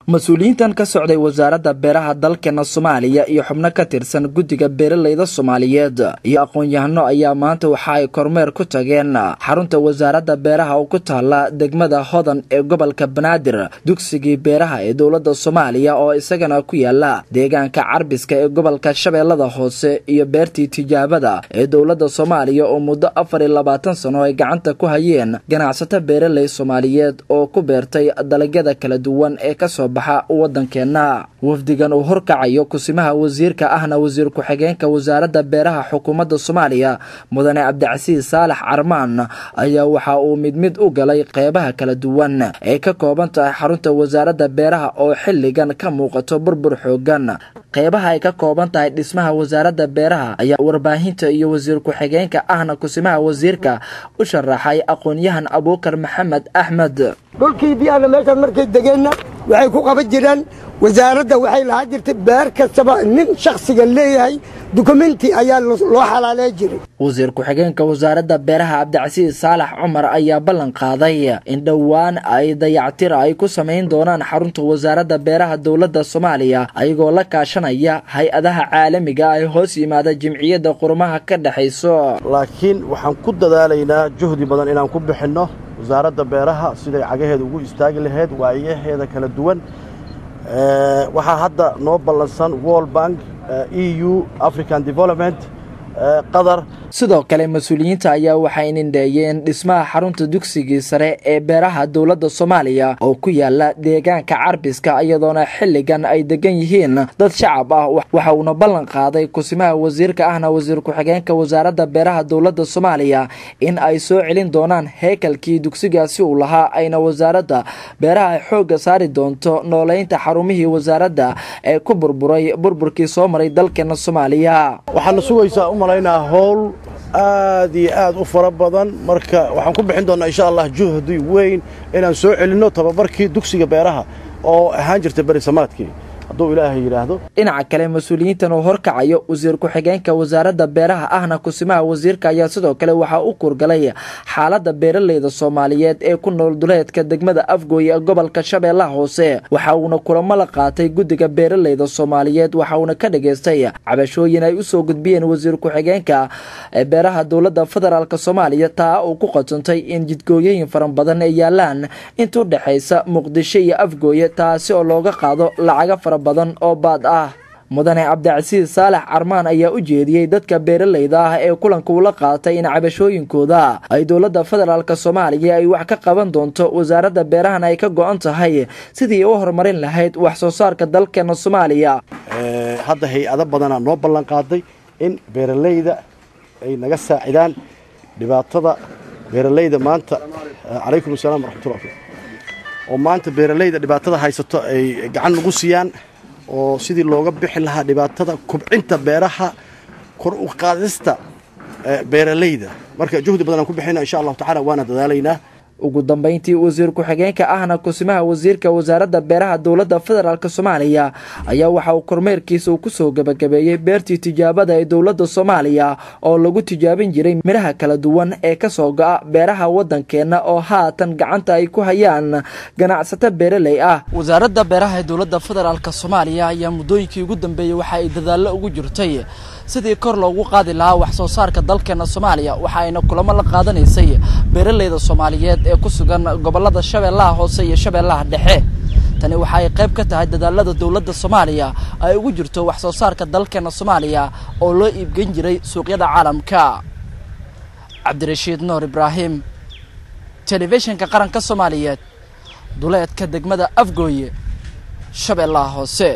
mas-uuliyiintan ka socday wasaaradda beeraha dalkeena Soomaaliya iyo xubno ka tirsan guddiga beeralayda Soomaaliyeed iyo aqoon-yahano ayaa maanta waxa ay kormeer ku tageen xarunta wasaaradda beeraha oo ku taala degmada Hodan ee gobolka Banaadir dugsigii beeraha ee dawladda Soomaaliya oo isagana ku yaala deegaanka Carbiska ee gobolka Shabeellada Hoose iyo beertii tijaabada ee dawladda Soomaaliya oo muddo 24 sano ay gacanta ku hayeen ganacsato beeralay Soomaaliyeed oo ku beertay dalagyada kala duwan ee ka soo wadankeena wafdigan uu horkacayo kusimaha wasiirka ahna wasiir ku-xigeenka wasaaradda beeraha xukuumadda Soomaaliya mudane Cabdicasiis Saalax Carmaan ayaa waxa uu mid u galay qeybaha kala duwan ee ka kooban tahay xarunta wasaaradda beeraha oo xilligan ka muuqato burbur xoogan qeybaha ay ka kooban tahay dhismaha wasaaradda beeraha ayaa warbaahinta iyo wasiir ku-xigeenka ahna kusimaha wasiirka u sharaxay aqoon-yahan Abuukar Maxamed Axmed dhulkii biyaha meeshan markay degeenna waxay ku qaban jireen wasaaradda waxay lahaa jirtay beer kastaba nin shakhsiga leeyahay dukumenti ayaa loo xalaalay jiray wasiir ku-xigeenka wasaaradda beeraha Cabdicasiis Saalax Cumar ayaa ballan qaaday in dhawaan ay dayactir ay ku sameyn doonaan xarunta wasaaradda beeraha dawladda Soomaaliya ayagoo la kaashanaya hay-adaha caalamiga ay hoos yimaada jimciyadda qurumaha ka dhaxayso laakiin waxaan ku dadaalaynaa juhdi badan inaan ku bixinno wasaaradda beeraha siday cagaheeda ugu istaagi lahayd waayaheeda kala duwan waxaa hadda noo ballansan World Bank EU African Development qadar sidoo kale mas'uuliyiinta ayaa waxay indheeyeen dhismaha xarunta dugsigii sare ee beeraha dawladda Soomaaliya oo ku yaala deegaanka Carbiska iyadoona xilligan ay degan yihiin dad shacab ah waxa uu ballan qaaday kusimaha wasiirka ahna wasiir ku-xigeenka wasaaradda beeraha dawladda Soomaaliya in ay soo celin doonaan heekalkii dugsigaasi uu lahaa ayna wasaaradda beeraha xooga saari doonto nooleynta xarumihii wasaaradda ee ku burburkii soo maray dalkeena Soomaaliya waxaan sugaysaa u malaynaa howl aad iyo aad u fara badan marka waxaan ku bixin doonaa insha Allah juhdi weyn inaan soo celino tababarkii dugsiga beeraha oo ahaan jirtay bari samaadkii hadduu Ilaahay yiraahdo dhinaca kale mas'uuliyiintan oo horkacayo wasiir ku-xigeenka wasaaradda beeraha ahna kusimaha wasiirka ayaa sidoo kale waxa uu kurgalay xaaladda beeralayda Soomaaliyeed ee ku nool duleedka degmada Afgooy ee gobolka Shabeellaha Hoose waxa uu kulamo la qaatay guddiga beeralayda Soomaaliyeed waxa uu ka dhageystay cabashooyin ay u soo gudbiyeen wasiir ku-xigeenka beeraha dawladda federaalka Soomaaliya taa uu ku qotantay in jidgooyin faran badan ay yaalaan inta u dhaxaysa Muqdisho iyo Afgooy taasi oo looga qaado lacag badan oo baad ah mudane Cabdicasiis Saalax Carmaan ayaa u jeediyay dadka beeralayda ah ee kulanka ula qaatay in cabashooyinkooda ay dawladda federaalka Soomaaliya ay wax ka qaban doonto wasaaradda beeraha ay ka go'an tahay sidii u horumarin lahayd wax soo saarka dalkeena Soomaaliya hadda hay'ado badan noo ballan qaaday in beeralayda ay naga saacidaan dhibaatada beeralayda maanta calaykum asalaam waraxmatullaahi oo maanta beeralayda dhibaatada haysato ay gacan ugu siiyaan oo sidii looga bixi lahaa dhibaatada kubcinta beeraha kor u qaadista beeralayda marka juhdi badan aan ku bixinaa insha Allah tacaala waana dadaalaynaa ugu dambeyntii wasiir ku-xigeenka ahna kusimaha wasiirka wasaaradda beeraha dawladda federaalka Soomaaliya ayaa waxa uu kormeerkiisa ku soo gabagabeeyay beertii tijaabada ee dawladda Soomaaliya oo lagu tijaabin jiray miraha kala duwan ee ka soo go'a beeraha wadankeena oo haatan gacanta ay ku hayaan ganacsato beeralay ah wasaaradda beeraha ee dawladda federaalka Soomaaliya ayaa muddooyinkii ugu dambeeyay waxa ay dadaalo ugu jirtay sidii kor loogu qaadi lahaa wax soo saarka dalkeena Soomaaliya waxa ayna kulamo la qaadanaysay beeralayda Soomaaliyeed ee ku sugan gobolada Shabeellaha Hoose iyo Shabeellaha Dhexe tani waxa ay qayb ka tahay dadaalada dawladda Soomaaliya ay ugu jirto wax soo saarka dalkeena Soomaaliya oo loo iibgan jiray suuqyada caalamka Cabdirashiid Nuur Ibraahim telefishinka qaranka Soomaaliyeed duleedka degmada Afgooy Shabeellaha Hoose